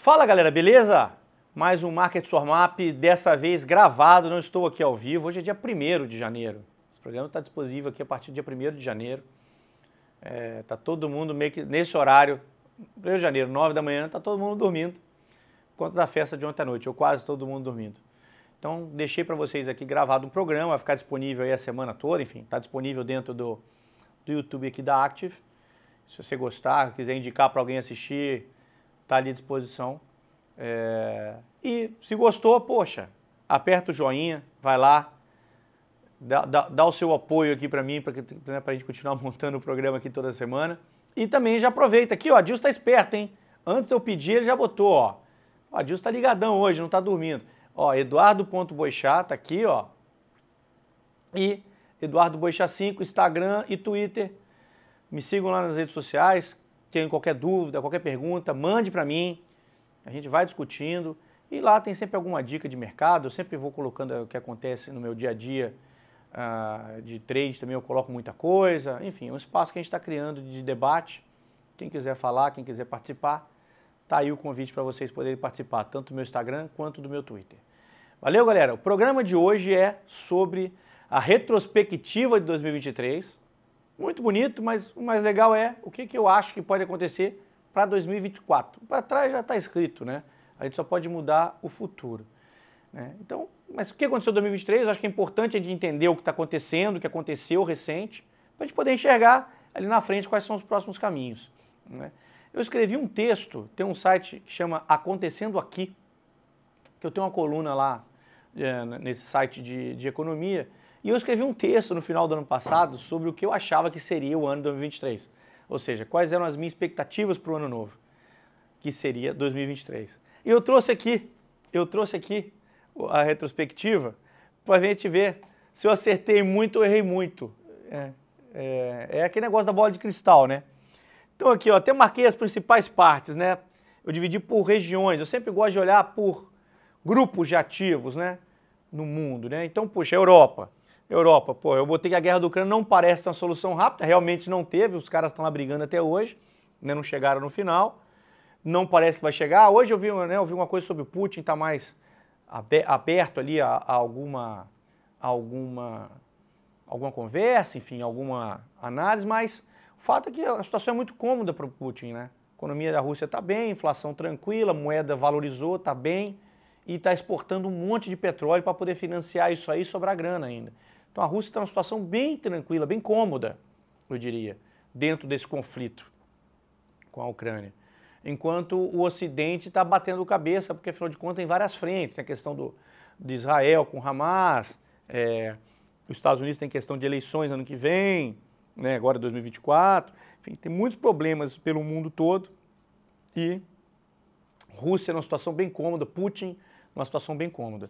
Fala galera, beleza? Mais um Market Warm-up, dessa vez gravado, não estou aqui ao vivo. Hoje é dia 1º de janeiro. Esse programa está disponível aqui a partir do dia 1º de janeiro. Tá todo mundo meio que nesse horário, 1º de janeiro, 9 da manhã, tá todo mundo dormindo. Por conta da festa de ontem à noite, ou quase todo mundo dormindo. Então deixei para vocês aqui gravado um programa, vai ficar disponível aí a semana toda, enfim, está disponível dentro do YouTube aqui da Active. Se você gostar, quiser indicar para alguém assistir, está ali à disposição. E se gostou, poxa, aperta o joinha, vai lá, dá o seu apoio aqui para mim, para a gente continuar montando o programa aqui toda semana. E também já aproveita aqui, ó, Adilson está esperto, hein? Antes de eu pedir, ele já botou, ó. O Adilson está ligadão hoje, não está dormindo. Ó, Eduardo.boixá tá aqui, ó. E Eduardo Boixá 5, Instagram e Twitter. Me sigam lá nas redes sociais. Tem qualquer dúvida, qualquer pergunta, mande para mim. A gente vai discutindo. E lá tem sempre alguma dica de mercado. Eu sempre vou colocando o que acontece no meu dia a dia de trade. Também eu coloco muita coisa. Enfim, um espaço que a gente está criando de debate. Quem quiser falar, quem quiser participar, tá aí o convite para vocês poderem participar, tanto do meu Instagram quanto do meu Twitter. Valeu, galera? O programa de hoje é sobre a retrospectiva de 2023. Muito bonito, mas o mais legal é o que eu acho que pode acontecer para 2024. Para trás já está escrito, né? A gente só pode mudar o futuro, né? Então, mas o que aconteceu em 2023? Eu acho que é importante a gente entender o que está acontecendo, o que aconteceu recente, para a gente poder enxergar ali na frente quais são os próximos caminhos, né? Eu escrevi um texto, tem um site que chama Acontecendo Aqui, que eu tenho uma coluna lá nesse site de economia, e eu escrevi um texto no final do ano passado sobre o que eu achava que seria o ano de 2023. Ou seja, quais eram as minhas expectativas para o ano novo, que seria 2023. E eu trouxe aqui a retrospectiva para a gente ver se eu acertei muito ou errei muito. É aquele negócio da bola de cristal, né? Então aqui, ó, até marquei as principais partes, né? Eu dividi por regiões. Eu sempre gosto de olhar por grupos de ativos, né, no mundo, né? Então, puxa, Europa, pô, eu botei que a guerra do Ucrânia não parece ter uma solução rápida, realmente não teve, os caras estão lá brigando até hoje, né, não chegaram no final, não parece que vai chegar. Hoje eu vi uma coisa sobre o Putin, está mais aberto ali a alguma conversa, enfim, alguma análise, mas o fato é que a situação é muito cômoda para o Putin, né? A economia da Rússia está bem, inflação tranquila, moeda valorizou, está bem, e está exportando um monte de petróleo para poder financiar isso aí e sobrar grana ainda. Então a Rússia está numa situação bem tranquila, bem cômoda, eu diria, dentro desse conflito com a Ucrânia. Enquanto o Ocidente está batendo cabeça, porque afinal de contas tem várias frentes, tem a questão de Israel com Hamas, os Estados Unidos tem questão de eleições ano que vem, né, agora 2024, enfim, tem muitos problemas pelo mundo todo e Rússia numa situação bem cômoda, Putin numa situação bem cômoda.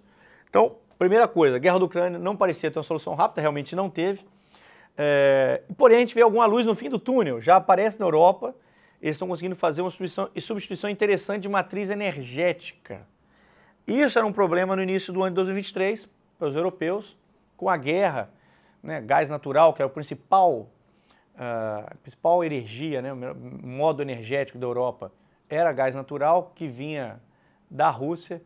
Então, primeira coisa, a guerra da Ucrânia não parecia ter uma solução rápida, realmente não teve, porém a gente vê alguma luz no fim do túnel, já aparece na Europa, eles estão conseguindo fazer uma substituição interessante de matriz energética. Isso era um problema no início do ano de 2023 para os europeus, com a guerra, né, gás natural, que é o principal energia, né, o modo energético da Europa, era gás natural que vinha da Rússia,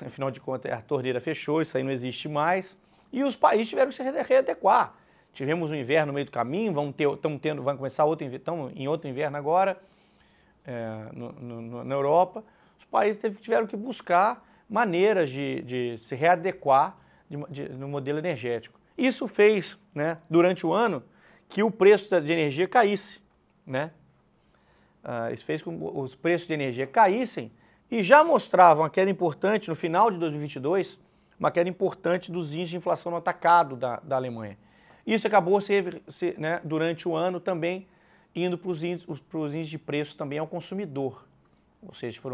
afinal de contas a torneira fechou, isso aí não existe mais, e os países tiveram que se readequar. Tivemos um inverno no meio do caminho, vai começar estão em outro inverno agora, na Europa. Os países tiveram que buscar maneiras de se readequar no modelo energético. Isso fez, né, durante o ano, que o preço de energia caísse, né? Isso fez com que os preços de energia caíssem e já mostravam uma queda importante no final de 2022, uma queda importante dos índices de inflação no atacado da Alemanha. Isso acabou né, durante o ano também indo para os índices de preços também ao consumidor. Ou seja, foi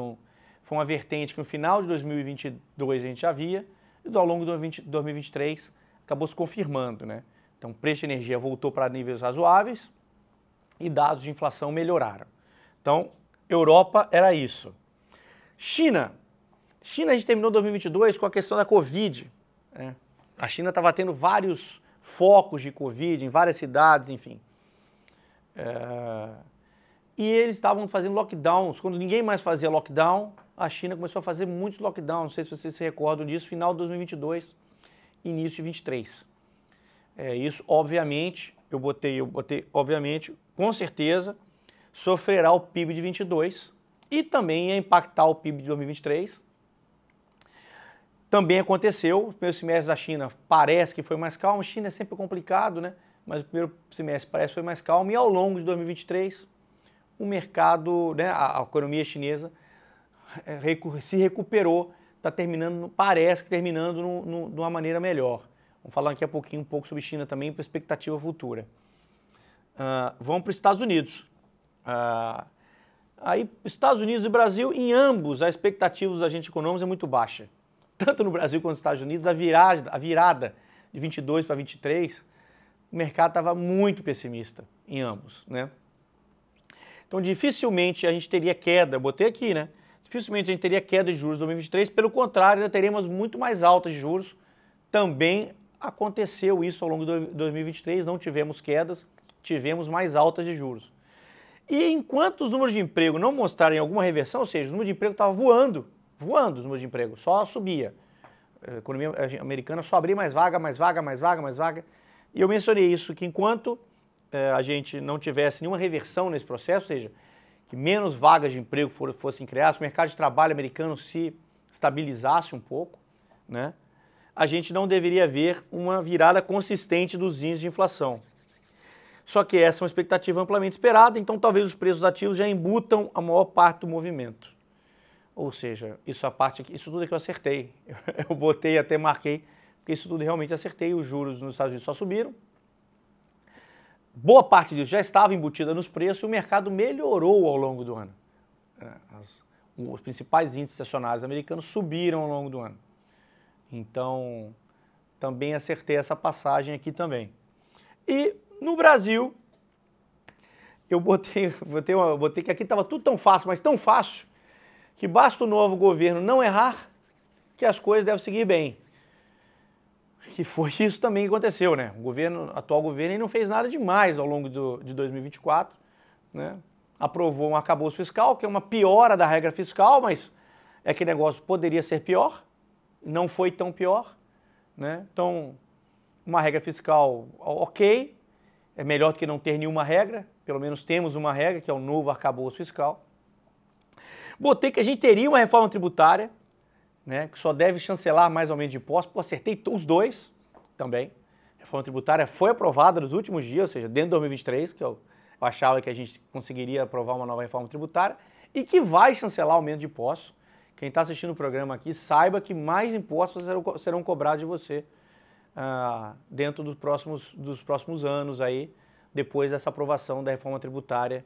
uma vertente que no final de 2022 a gente já via e ao longo de 2023 acabou se confirmando, né? Então o preço de energia voltou para níveis razoáveis e dados de inflação melhoraram. Então, Europa era isso. China a gente terminou 2022 com a questão da Covid, né? A China estava tendo vários focos de Covid em várias cidades, enfim. E eles estavam fazendo lockdowns. Quando ninguém mais fazia lockdown, a China começou a fazer muitos lockdowns, não sei se vocês se recordam disso, final de 2022, início de 2023. Isso, obviamente, eu botei, obviamente, com certeza, sofrerá o PIB de 22 e também ia impactar o PIB de 2023. Também aconteceu, o primeiro semestre da China parece que foi mais calmo, a China é sempre complicado, né? Mas o primeiro semestre parece que foi mais calmo e ao longo de 2023 o mercado, né, a economia chinesa se recuperou, está terminando, parece que terminando de uma maneira melhor. Vamos falar daqui a pouquinho um pouco sobre China também, para expectativa futura. Vamos para os Estados Unidos. Aí, Estados Unidos e Brasil, em ambos, a expectativa dos agentes econômicos é muito baixa. Tanto no Brasil quanto nos Estados Unidos, a virada de 22 para 23, o mercado estava muito pessimista em ambos, né? Então, dificilmente a gente teria queda, eu botei aqui, né? Dificilmente a gente teria queda de juros em 2023, pelo contrário, ainda teríamos muito mais altas de juros. Também aconteceu isso ao longo de 2023, não tivemos quedas, tivemos mais altas de juros. E enquanto os números de emprego não mostrarem alguma reversão, ou seja, o número de emprego estava voando os números de emprego, só subia. A economia americana só abria mais vaga, mais vaga, mais vaga, mais vaga. E eu mencionei isso, que enquanto a gente não tivesse nenhuma reversão nesse processo, ou seja, que menos vagas de emprego fossem criadas, o mercado de trabalho americano se estabilizasse um pouco, né, a gente não deveria ver uma virada consistente dos índices de inflação. Só que essa é uma expectativa amplamente esperada, então talvez os preços ativos já embutam a maior parte do movimento. Ou seja, isso tudo é que eu acertei. Eu botei, até marquei, porque isso tudo realmente acertei. Os juros nos Estados Unidos só subiram. Boa parte disso já estava embutida nos preços e o mercado melhorou ao longo do ano. Os principais índices acionários americanos subiram ao longo do ano. Então, também acertei essa passagem aqui também. E no Brasil, eu botei que aqui estava tudo tão fácil, mas tão fácil, que basta o novo governo não errar, que as coisas devem seguir bem. Que foi isso também que aconteceu, né? O atual governo não fez nada demais ao longo de 2024, né? Aprovou um arcabouço fiscal, que é uma piora da regra fiscal, mas é que o negócio poderia ser pior, não foi tão pior, né? Então, uma regra fiscal ok, é melhor do que não ter nenhuma regra, pelo menos temos uma regra, que é o novo arcabouço fiscal. Botei que a gente teria uma reforma tributária, né, que só deve chancelar mais ou menos de impostos. Pô, acertei os dois também. A reforma tributária foi aprovada nos últimos dias, ou seja, dentro de 2023, que eu achava que a gente conseguiria aprovar uma nova reforma tributária, e que vai chancelar aumento de impostos. Quem está assistindo o programa aqui, saiba que mais impostos serão cobrados de você dentro dos próximos anos, aí, depois dessa aprovação da reforma tributária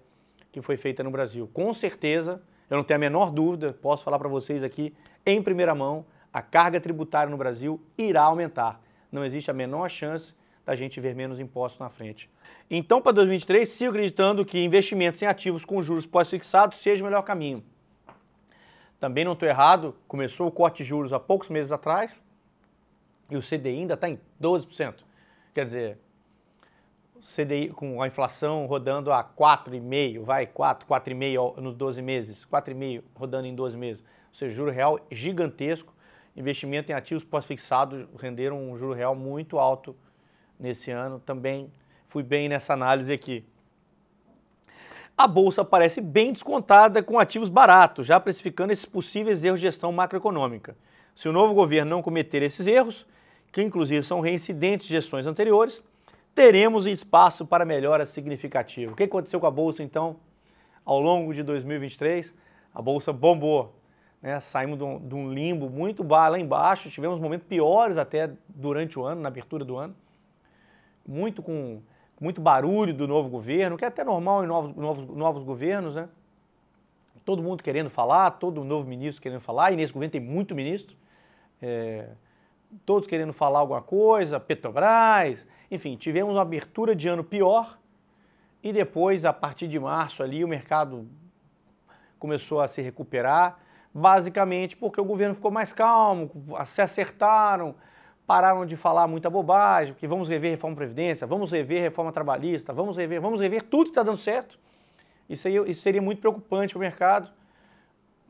que foi feita no Brasil. Com certeza, eu não tenho a menor dúvida, posso falar para vocês aqui, em primeira mão, a carga tributária no Brasil irá aumentar. Não existe a menor chance da gente ver menos impostos na frente. Então, para 2023, sigo acreditando que investimentos em ativos com juros pós-fixados seja o melhor caminho. Também não estou errado, começou o corte de juros há poucos meses atrás e o CDI ainda está em 12%. Quer dizer, o CDI com a inflação rodando a 4,5%, 4,5% nos 12 meses, 4,5% rodando em 12 meses. Ou seja, juro real gigantesco, investimento em ativos pós-fixados renderam um juro real muito alto nesse ano. Também fui bem nessa análise aqui. A Bolsa parece bem descontada com ativos baratos, já precificando esses possíveis erros de gestão macroeconômica. Se o novo governo não cometer esses erros, que inclusive são reincidentes de gestões anteriores, teremos espaço para melhora significativa. O que aconteceu com a Bolsa, então, ao longo de 2023? A Bolsa bombou, né? Saímos de um limbo muito lá embaixo, tivemos momentos piores até durante o ano, na abertura do ano, muito barulho do novo governo, que é até normal em novos governos, né? Todo mundo querendo falar, todo novo ministro querendo falar, e nesse governo tem muito ministro, todos querendo falar alguma coisa, Petrobras, enfim, tivemos uma abertura de ano pior e depois, a partir de março ali, o mercado começou a se recuperar, basicamente porque o governo ficou mais calmo, se acertaram, pararam de falar muita bobagem, que vamos rever reforma da Previdência, vamos rever reforma trabalhista, vamos rever tudo que está dando certo. Isso seria muito preocupante para o mercado,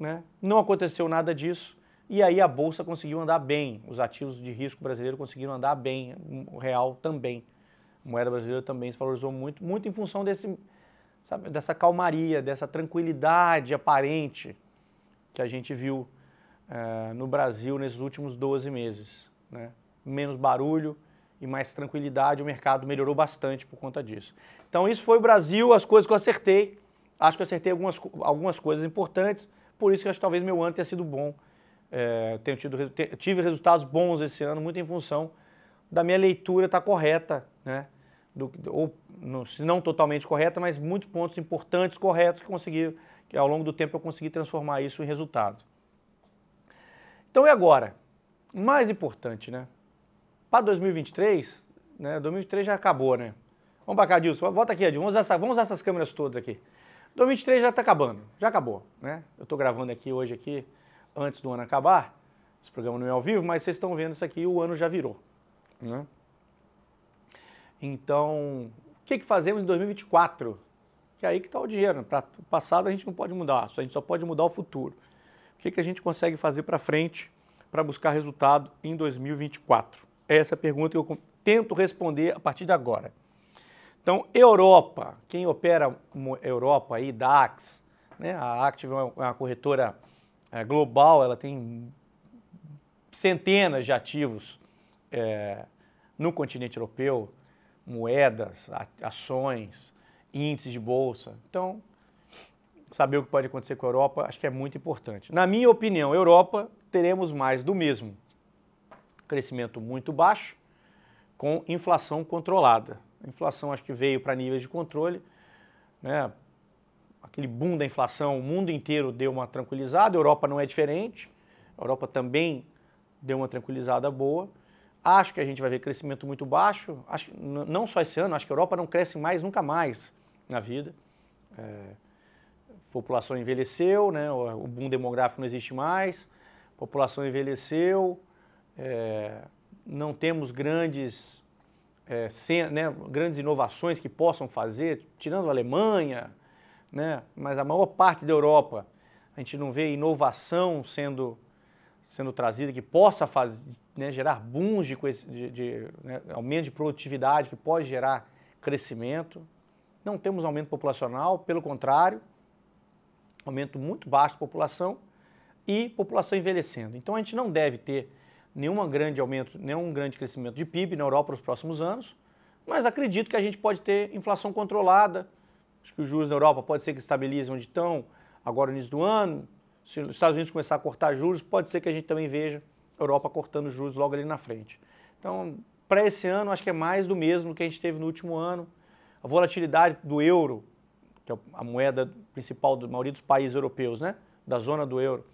né? Não aconteceu nada disso e aí a Bolsa conseguiu andar bem, os ativos de risco brasileiro conseguiram andar bem, o real também, a moeda brasileira também se valorizou muito, muito em função dessa calmaria, dessa tranquilidade aparente que a gente viu no Brasil nesses últimos 12 meses, né? Menos barulho e mais tranquilidade, o mercado melhorou bastante por conta disso. Então isso foi o Brasil, as coisas que eu acertei, acho que eu acertei algumas coisas importantes, por isso que acho que talvez meu ano tenha sido bom, tive resultados bons esse ano, muito em função da minha leitura estar correta, né? Se não totalmente correta, mas muitos pontos importantes, corretos, que ao longo do tempo eu consegui transformar isso em resultado. Então e agora? Mais importante, né? Para 2023, né? 2023 já acabou, né? Vamos para cá, Dilson. Volta aqui, Edil. Vamos usar essas câmeras todas aqui. 2023 já está acabando, já acabou, né? Eu estou gravando aqui hoje, antes do ano acabar. Esse programa não é ao vivo, mas vocês estão vendo isso aqui, o ano já virou, né? Então, o que fazemos em 2024? Que é aí que está o dinheiro. Para o passado a gente não pode mudar, a gente só pode mudar o futuro. O que a gente consegue fazer para frente para buscar resultado em 2024? Essa é a pergunta que eu tento responder a partir de agora. Então, Europa, quem opera Europa aí, DAX, né? A Active é uma corretora global, ela tem centenas de ativos no continente europeu, moedas, ações, índices de bolsa. Então, saber o que pode acontecer com a Europa, acho que é muito importante. Na minha opinião, Europa, teremos mais do mesmo. Crescimento muito baixo, com inflação controlada. A inflação acho que veio para níveis de controle, né? Aquele boom da inflação, o mundo inteiro deu uma tranquilizada, a Europa não é diferente, a Europa também deu uma tranquilizada boa. Acho que a gente vai ver crescimento muito baixo, acho, não só esse ano, acho que a Europa não cresce mais, nunca mais na vida. A população envelheceu, né? O boom demográfico não existe mais, a população envelheceu, não temos grandes inovações que possam fazer, tirando a Alemanha, né? Mas a maior parte da Europa, a gente não vê inovação sendo trazida que possa gerar booms aumento de produtividade, que pode gerar crescimento. Não temos aumento populacional, pelo contrário, aumento muito baixo de população e população envelhecendo. Então a gente não deve ter nenhum grande crescimento de PIB na Europa nos próximos anos, mas acredito que a gente pode ter inflação controlada. Acho que os juros na Europa pode ser que estabilizem onde estão agora no início do ano. Se os Estados Unidos começar a cortar juros, pode ser que a gente também veja a Europa cortando juros logo ali na frente. Então, para esse ano, acho que é mais do mesmo que a gente teve no último ano. A volatilidade do euro, que é a moeda principal da maioria dos países europeus, né? Da zona do euro,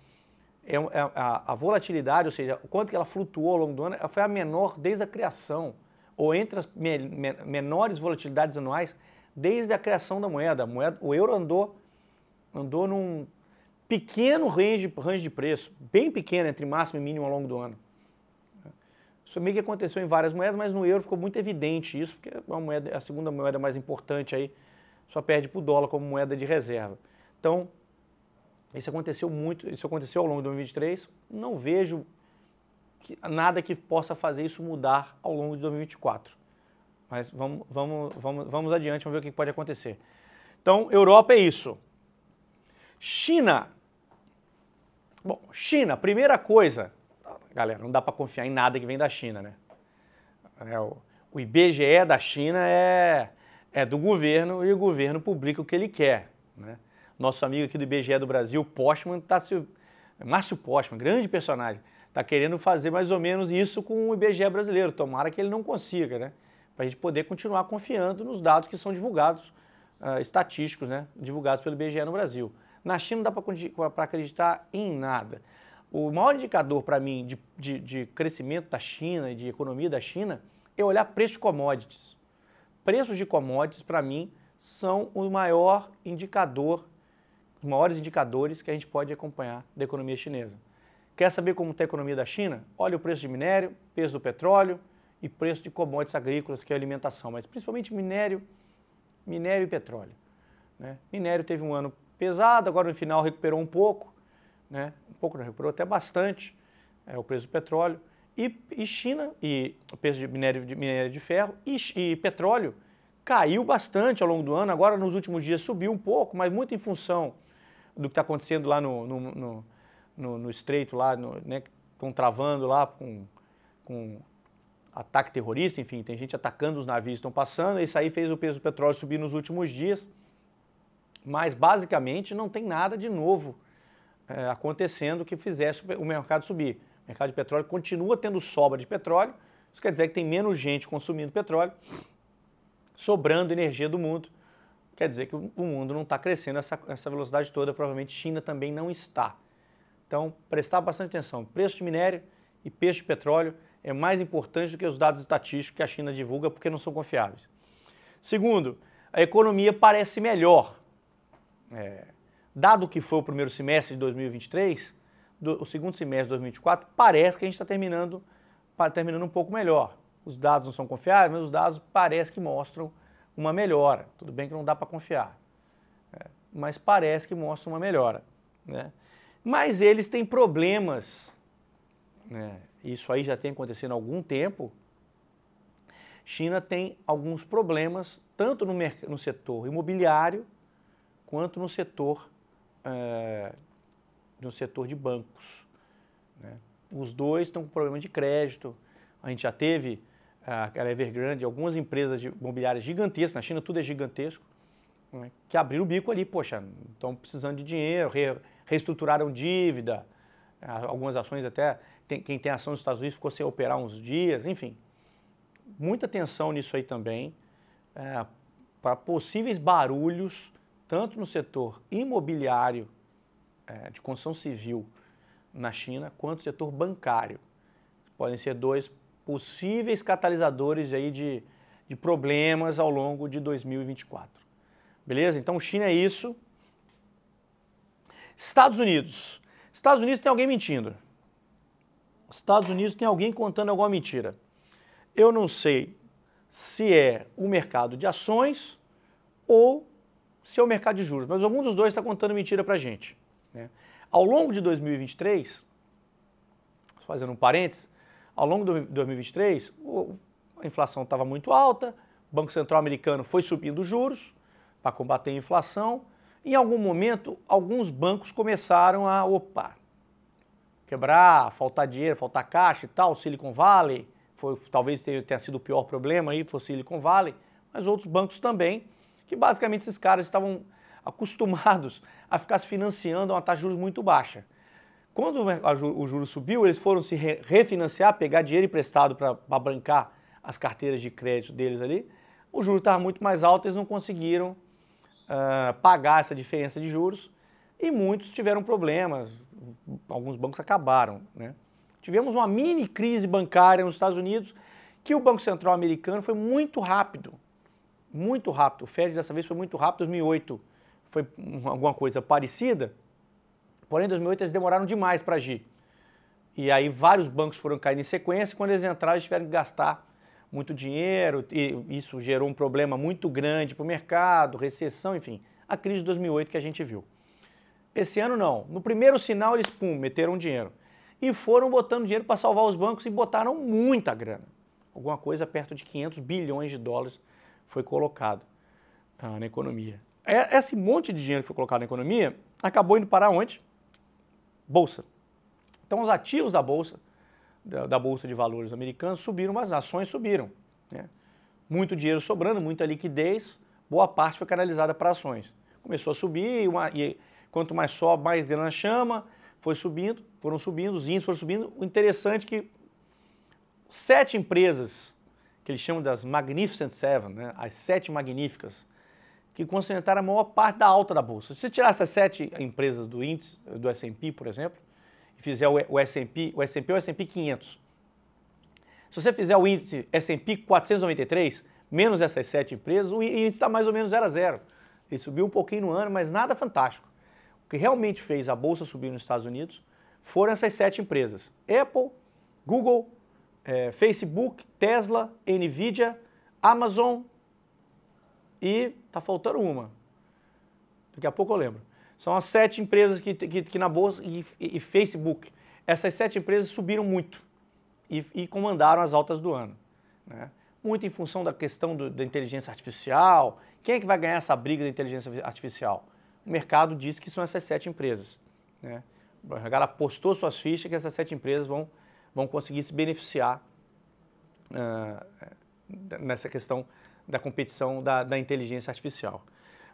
a volatilidade, ou seja, o quanto que ela flutuou ao longo do ano, foi a menor desde a criação, ou entre as menores volatilidades anuais desde a criação da moeda. O euro andou num pequeno range de preço, bem pequeno entre máximo e mínimo ao longo do ano. Isso meio que aconteceu em várias moedas, mas no euro ficou muito evidente isso, porque a segunda moeda mais importante aí só perde para o dólar como moeda de reserva. Então, isso aconteceu ao longo de 2023, não vejo nada que possa fazer isso mudar ao longo de 2024. Mas vamos adiante, vamos ver o que pode acontecer. Então, Europa é isso. China. Bom, China, primeira coisa, galera, não dá para confiar em nada que vem da China, né? O IBGE da China é do governo e o governo publica o que ele quer, né? Nosso amigo aqui do IBGE do Brasil, Márcio Postman, grande personagem, está querendo fazer mais ou menos isso com o IBGE brasileiro. Tomara que ele não consiga, né? Para a gente poder continuar confiando nos dados que são divulgados, estatísticos, né? Divulgados pelo IBGE no Brasil. Na China não dá para acreditar em nada. O maior indicador para mim de crescimento da China e de economia da China é olhar preço de commodities. Preços de commodities, para mim, são o maior indicador, os maiores indicadores que a gente pode acompanhar da economia chinesa. Quer saber como está a economia da China? Olha o preço de minério, preço do petróleo e preço de commodities agrícolas, que é a alimentação, mas principalmente minério e petróleo, né? Minério teve um ano pesado, agora no final recuperou um pouco, né? Um pouco não recuperou, até bastante o preço do petróleo. E China, e o preço de minério de ferro e petróleo caiu bastante ao longo do ano. Agora, nos últimos dias, subiu um pouco, mas muito em função do que está acontecendo lá no estreito, lá, né, que estão travando lá com ataque terrorista, enfim, tem gente atacando os navios que estão passando. Isso aí fez o preço do petróleo subir nos últimos dias. Mas, basicamente, não tem nada de novo acontecendo que fizesse o mercado subir. O mercado de petróleo continua tendo sobra de petróleo, isso quer dizer que tem menos gente consumindo petróleo, sobrando energia do mundo. Quer dizer que o mundo não está crescendo essa velocidade toda, provavelmente China também não está. Então, prestar bastante atenção. Preço de minério e preço de petróleo é mais importante do que os dados estatísticos que a China divulga, porque não são confiáveis. Segundo, a economia parece melhor. Dado que foi o primeiro semestre de 2023, o segundo semestre de 2024, parece que a gente está terminando um pouco melhor. Os dados não são confiáveis, mas os dados parece que mostram uma melhora. Tudo bem que não dá para confiar, mas parece que mostra uma melhora, né? Mas eles têm problemas, né? Isso aí já tem acontecido há algum tempo. China tem alguns problemas, tanto no setor imobiliário, quanto no setor de bancos, né? Os dois estão com problema de crédito. A gente já teve aquela Evergrande, algumas empresas imobiliárias gigantescas, na China tudo é gigantesco, né, que abriram o bico ali, poxa, estão precisando de dinheiro, reestruturaram dívida, algumas ações até, quem tem ação nos Estados Unidos ficou sem operar uns dias, enfim. Muita atenção nisso aí também, para possíveis barulhos, tanto no setor imobiliário, de construção civil na China, quanto no setor bancário. Podem ser dois possíveis catalisadores aí de problemas ao longo de 2024. Beleza? Então, China é isso. Estados Unidos. Estados Unidos tem alguém mentindo. Estados Unidos tem alguém contando alguma mentira. Eu não sei se é o mercado de ações ou se é o mercado de juros, mas algum dos dois está contando mentira para a gente, né? Ao longo de 2023, fazendo um parênteses, ao longo de 2023, a inflação estava muito alta, o Banco Central americano foi subindo os juros para combater a inflação. Em algum momento, alguns bancos começaram a quebrar, faltar dinheiro, faltar caixa e tal. Silicon Valley, talvez tenha sido o pior problema aí, foi o Silicon Valley, mas outros bancos também, que basicamente esses caras estavam acostumados a ficar se financiando a uma taxa de juros muito baixa. Quando o juro subiu, eles foram se refinanciar, pegar dinheiro emprestado para bancar as carteiras de crédito deles ali. O juro estava muito mais alto, eles não conseguiram pagar essa diferença de juros e muitos tiveram problemas, alguns bancos acabaram, né? Tivemos uma mini crise bancária nos Estados Unidos que o Banco Central americano foi muito rápido, muito rápido. O Fed dessa vez foi muito rápido, 2008 foi alguma coisa parecida. Porém, em 2008 eles demoraram demais para agir. E aí vários bancos foram caindo em sequência, quando eles entraram eles tiveram que gastar muito dinheiro, e isso gerou um problema muito grande para o mercado, recessão, enfim, a crise de 2008 que a gente viu. Esse ano não, no primeiro sinal eles, meteram dinheiro. E foram botando dinheiro para salvar os bancos e botaram muita grana. Alguma coisa perto de 500 bilhões de dólares foi colocado na economia. Esse monte de dinheiro que foi colocado na economia acabou indo para onde? Bolsa. Então os ativos da Bolsa de Valores americanos subiram, mas as ações subiram, né? Muito dinheiro sobrando, muita liquidez, boa parte foi canalizada para ações. Começou a subir, e quanto mais sobe, mais grana chama, foram subindo, os índices foram subindo. O interessante é que 7 empresas, que eles chamam das Magnificent Seven, né? As 7 magníficas, que concentraram a maior parte da alta da Bolsa. Se você tirar essas 7 empresas do índice, do S&P, por exemplo, e fizer o S&P é o S&P 500. Se você fizer o índice S&P 493, menos essas 7 empresas, o índice está mais ou menos 0 a 0. Ele subiu um pouquinho no ano, mas nada fantástico. O que realmente fez a Bolsa subir nos Estados Unidos foram essas 7 empresas. Apple, Google, Facebook, Tesla, Nvidia, Amazon e tá faltando uma. Daqui a pouco eu lembro. São as 7 empresas que na Bolsa e Facebook. Essas 7 empresas subiram muito e comandaram as altas do ano, né? Muito em função da questão da inteligência artificial. Quem é que vai ganhar essa briga da inteligência artificial? O mercado diz que são essas 7 empresas, né? A galera apostou suas fichas que essas 7 empresas vão conseguir se beneficiar nessa questão da competição da inteligência artificial.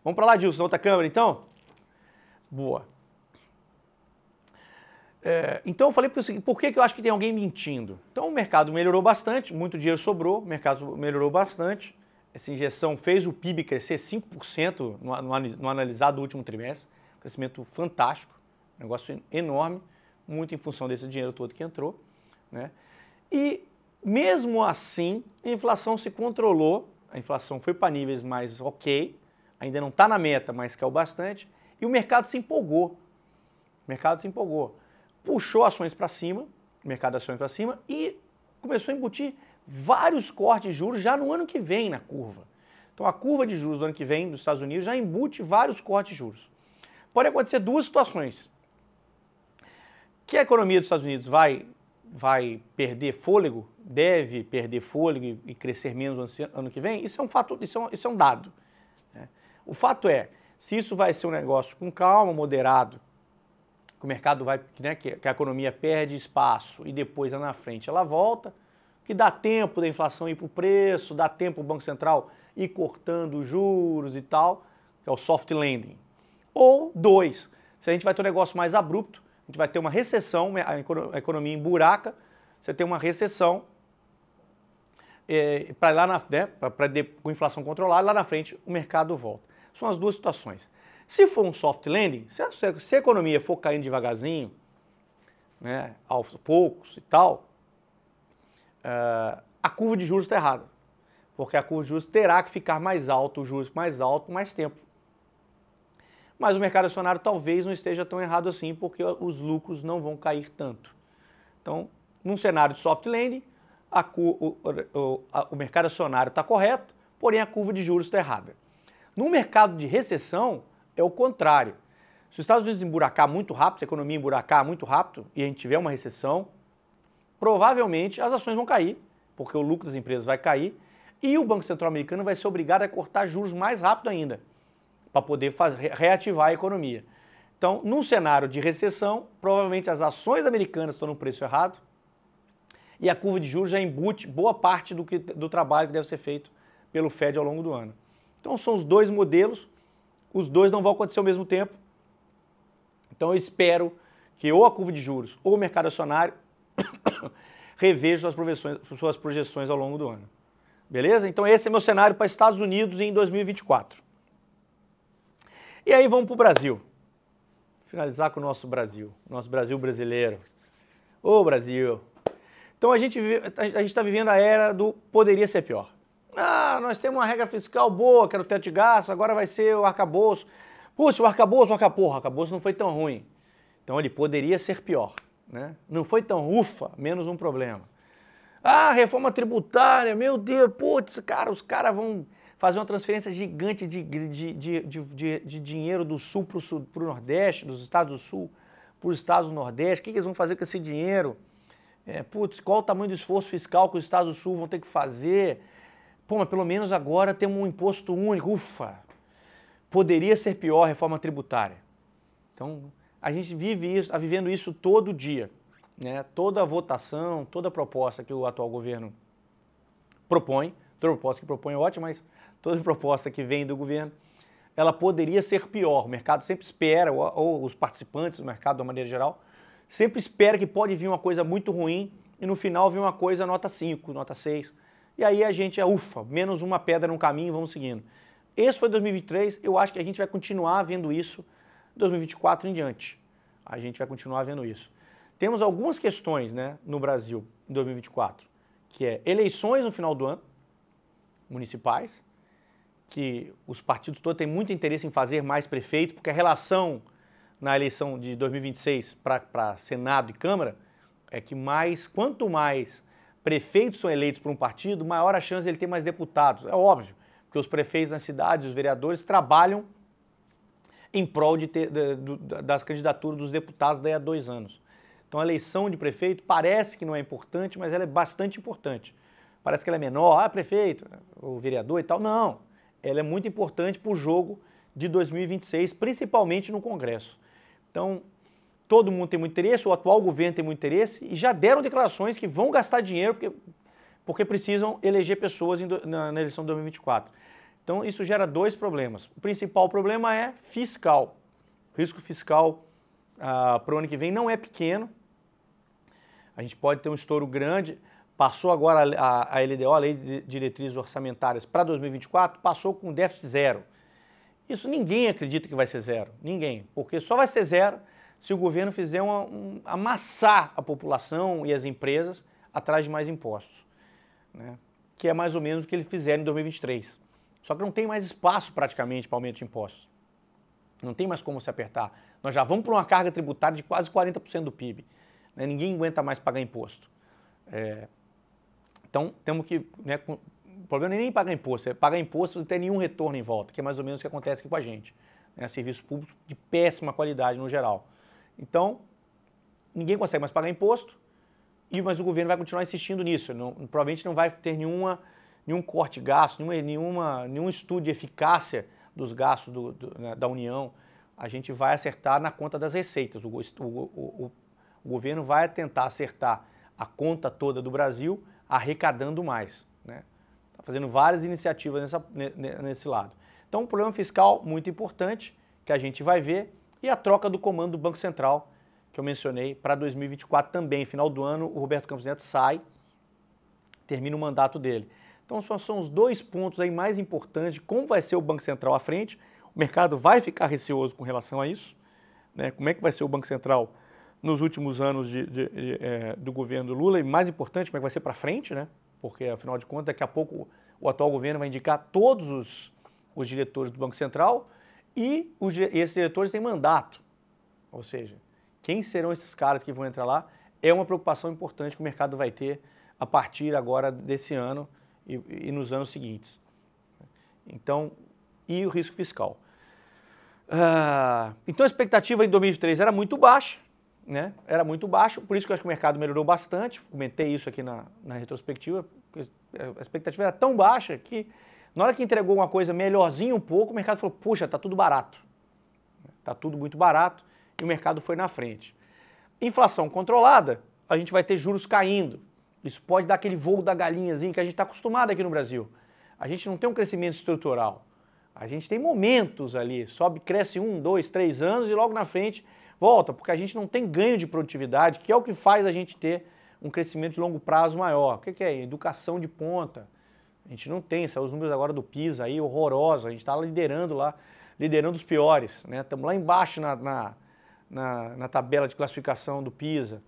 Vamos para lá, Dilson, outra câmera então? Boa. Então eu falei por que eu acho que tem alguém mentindo? Então o mercado melhorou bastante, muito dinheiro sobrou, o mercado melhorou bastante. Essa injeção fez o PIB crescer 5% no analisado do último trimestre, crescimento fantástico, negócio enorme, muito em função desse dinheiro todo que entrou, né? E mesmo assim, a inflação se controlou, a inflação foi para níveis mais ok, ainda não está na meta, mas caiu bastante, e o mercado se empolgou. Puxou ações para cima, mercado de ações para cima, e começou a embutir vários cortes de juros já no ano que vem na curva. Então a curva de juros do ano que vem dos Estados Unidos já embute vários cortes de juros. Pode acontecer duas situações. Que a economia dos Estados Unidos vai perder fôlego, deve perder fôlego e crescer menos no ano que vem, isso é um fato, isso é um dado, né? O fato é, se isso vai ser um negócio com calma, moderado, que o mercado vai, né, que a economia perde espaço e depois lá na frente ela volta, que dá tempo da inflação ir para o preço, dá tempo o Banco Central ir cortando os juros e tal, que é o soft landing. Ou dois, se a gente vai ter um negócio mais abrupto, a gente vai ter uma recessão, a economia emburaca, você tem uma recessão, com inflação controlada, lá na frente o mercado volta. São as duas situações. Se for um soft landing, se a economia for caindo devagarzinho, né, aos poucos e tal, a curva de juros está errada. Porque a curva de juros terá que ficar mais alto, os juros mais alto, mais tempo. Mas o mercado acionário talvez não esteja tão errado assim, porque os lucros não vão cair tanto. Então, num cenário de soft landing, o mercado acionário está correto, porém a curva de juros está errada. No mercado de recessão, é o contrário. Se os Estados Unidos emburacar muito rápido, se a economia emburacar muito rápido e a gente tiver uma recessão, provavelmente as ações vão cair, porque o lucro das empresas vai cair e o Banco Central americano vai ser obrigado a cortar juros mais rápido ainda, para poder reativar a economia. Então, num cenário de recessão, provavelmente as ações americanas estão no preço errado e a curva de juros já embute boa parte do trabalho que deve ser feito pelo Fed ao longo do ano. Então, são os dois modelos, os dois não vão acontecer ao mesmo tempo. Então, eu espero que ou a curva de juros ou o mercado acionário revejam suas projeções ao longo do ano. Beleza? Então, esse é meu cenário para Estados Unidos em 2024. E aí vamos para o Brasil. Finalizar com o nosso Brasil brasileiro. Ô Brasil! Então a gente está vivendo a era do poderia ser pior. Ah, nós temos uma regra fiscal boa, que era o teto de gastos, agora vai ser o arcabouço. Puxa, o arcabouço não foi tão ruim. Então ele poderia ser pior, né? Não foi tão ufa, menos um problema. Ah, reforma tributária, meu Deus, putz, cara, os caras vão fazer uma transferência gigante de dinheiro do Sul para o Nordeste, dos Estados do Sul para os Estados do Nordeste. O que eles vão fazer com esse dinheiro? Putz, qual o tamanho do esforço fiscal que os Estados do Sul vão ter que fazer? Pô, mas pelo menos agora temos um imposto único. Ufa! Poderia ser pior a reforma tributária. Então, a gente está vivendo isso todo dia, né? Toda votação, toda proposta que o atual governo propõe, toda proposta que propõe é ótima, mas toda proposta que vem do governo, ela poderia ser pior. O mercado sempre espera, ou os participantes do mercado, de uma maneira geral, sempre espera que pode vir uma coisa muito ruim e no final vir uma coisa nota 5, nota 6. E aí a gente ufa, menos uma pedra no caminho e vamos seguindo. Esse foi 2023, eu acho que a gente vai continuar vendo isso em 2024 em diante. A gente vai continuar vendo isso. Temos algumas questões, né, no Brasil em 2024, que é eleições no final do ano, municipais, que os partidos todos têm muito interesse em fazer mais prefeitos, porque a relação na eleição de 2026 para Senado e Câmara é que quanto mais prefeitos são eleitos por um partido, maior a chance de ele ter mais deputados. É óbvio, porque os prefeitos nas cidades, os vereadores, trabalham em prol das candidaturas dos deputados daí a 2 anos. Então a eleição de prefeito parece que não é importante, mas ela é bastante importante. Parece que ela é menor, prefeito, o vereador e tal. Não, ela é muito importante para o jogo de 2026, principalmente no Congresso. Então, todo mundo tem muito interesse, o atual governo tem muito interesse e já deram declarações que vão gastar dinheiro porque precisam eleger pessoas na eleição de 2024. Então, isso gera 2 problemas. O principal problema é fiscal. O risco fiscal para o ano que vem não é pequeno. A gente pode ter um estouro grande. Passou agora a LDO, a Lei de Diretrizes Orçamentárias, para 2024, passou com déficit 0. Isso ninguém acredita que vai ser 0, ninguém, porque só vai ser 0 se o governo fizer amassar a população e as empresas atrás de mais impostos, né? Que é mais ou menos o que eles fizeram em 2023. Só que não tem mais espaço praticamente para aumento de impostos. Não tem mais como se apertar. Nós já vamos para uma carga tributária de quase 40% do PIB, né? Ninguém aguenta mais pagar imposto. Então, temos que, né, o problema não é nem pagar imposto, é pagar imposto sem ter nenhum retorno em volta, que é mais ou menos o que acontece aqui com a gente, né? Serviço público de péssima qualidade no geral. Então, ninguém consegue mais pagar imposto, mas o governo vai continuar insistindo nisso. Provavelmente não vai ter nenhum corte de gasto, nenhum estudo de eficácia dos gastos da União. A gente vai acertar na conta das receitas. O governo vai tentar acertar a conta toda do Brasil arrecadando mais, né? Está fazendo várias iniciativas nesse lado. Então, um problema fiscal muito importante que a gente vai ver e a troca do comando do Banco Central, que eu mencionei, para 2024 também. Final do ano, o Roberto Campos Neto sai, termina o mandato dele. Então, são os 2 pontos aí mais importantes de como vai ser o Banco Central à frente. O mercado vai ficar receoso com relação a isso, né? Como é que vai ser o Banco Central nos últimos anos do governo Lula e, mais importante, como é que vai ser para frente, né? Porque, afinal de contas, daqui a pouco o atual governo vai indicar todos os diretores do Banco Central e esses diretores têm mandato. Ou seja, quem serão esses caras que vão entrar lá é uma preocupação importante que o mercado vai ter a partir agora desse ano e nos anos seguintes. Então, e o risco fiscal. Então a expectativa em 2023 era muito baixa, né? Era muito baixo, por isso que eu acho que o mercado melhorou bastante. Comentei isso aqui na retrospectiva. A expectativa era tão baixa que na hora que entregou uma coisa melhorzinha um pouco, o mercado falou, puxa, tá tudo barato. Tá tudo muito barato e o mercado foi na frente. Inflação controlada, a gente vai ter juros caindo. Isso pode dar aquele voo da galinhazinha que a gente está acostumado aqui no Brasil. A gente não tem um crescimento estrutural. A gente tem momentos ali, cresce 1, 2, 3 anos e logo na frente volta, porque a gente não tem ganho de produtividade, que é o que faz a gente ter um crescimento de longo prazo maior. O que é? Educação de ponta. A gente não tem, são os números agora do PISA aí, horrorosos, a gente está liderando os piores, né? Estamos lá embaixo na tabela de classificação do PISA.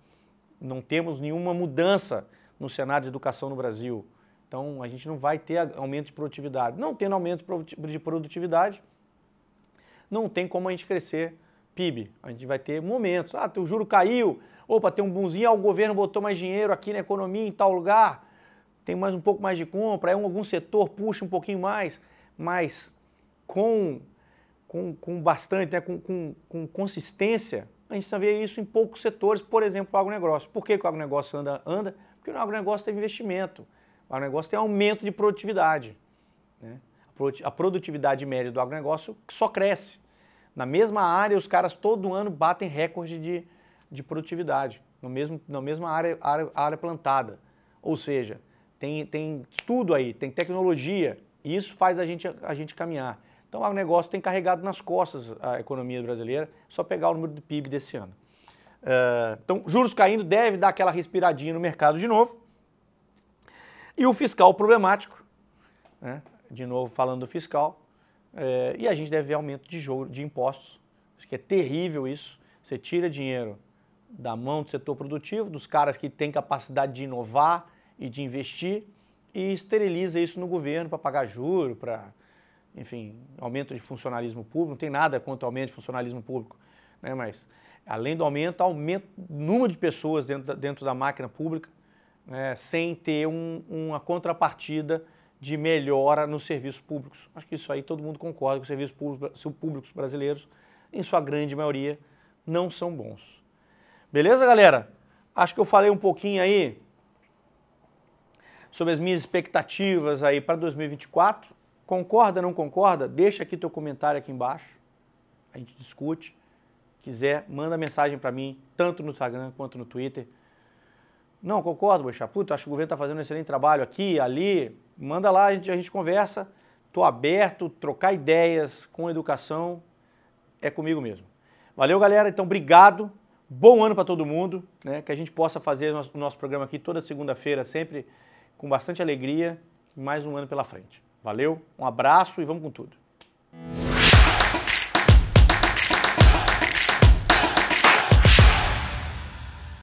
Não temos nenhuma mudança no cenário de educação no Brasil. Então, a gente não vai ter aumento de produtividade. Não tendo aumento de produtividade, não tem como a gente crescer PIB. A gente vai ter momentos. O juro caiu, opa, tem um boomzinho, o governo botou mais dinheiro aqui na economia em tal lugar, tem um pouco mais de compra, algum setor puxa um pouquinho mais, mas com bastante, né, com consistência, a gente só vê isso em poucos setores, por exemplo, o agronegócio. Por que o agronegócio anda? Porque o agronegócio tem investimento, o agronegócio tem aumento de produtividade, né? A produtividade média do agronegócio só cresce. Na mesma área, os caras todo ano batem recorde de produtividade, na mesma área plantada. Ou seja, tem estudo aí, tem tecnologia, e isso faz a gente caminhar. Então, o agronegócio tem carregado nas costas a economia brasileira, só pegar o número do PIB desse ano. Então, juros caindo deve dar aquela respiradinha no mercado de novo. E o fiscal problemático, né? De novo falando do fiscal, e a gente deve ver aumento de impostos. Acho que é terrível isso. Você tira dinheiro da mão do setor produtivo, dos caras que têm capacidade de inovar e de investir, e esteriliza isso no governo para pagar juro, para, enfim, aumento de funcionalismo público. Não tem nada contra o aumento de funcionalismo público, né? Mas, além do aumento o número de pessoas dentro da máquina pública, né, sem ter uma contrapartida de melhora nos serviços públicos. Acho que isso aí todo mundo concorda que os serviços públicos brasileiros em sua grande maioria, não são bons. Beleza, galera? Acho que eu falei um pouquinho aí sobre as minhas expectativas aí para 2024. Concorda, não concorda? Deixa aqui teu comentário aqui embaixo. A gente discute. Quiser, manda mensagem para mim, tanto no Instagram quanto no Twitter. Não, concordo, Boixá. Puta, acho que o governo está fazendo um excelente trabalho aqui, ali. Manda lá, a gente conversa. Estou aberto, trocar ideias com educação é comigo mesmo. Valeu, galera. Então, obrigado. Bom ano para todo mundo, né? Que a gente possa fazer o nosso programa aqui toda segunda-feira, sempre com bastante alegria. Mais um ano pela frente. Valeu, um abraço e vamos com tudo.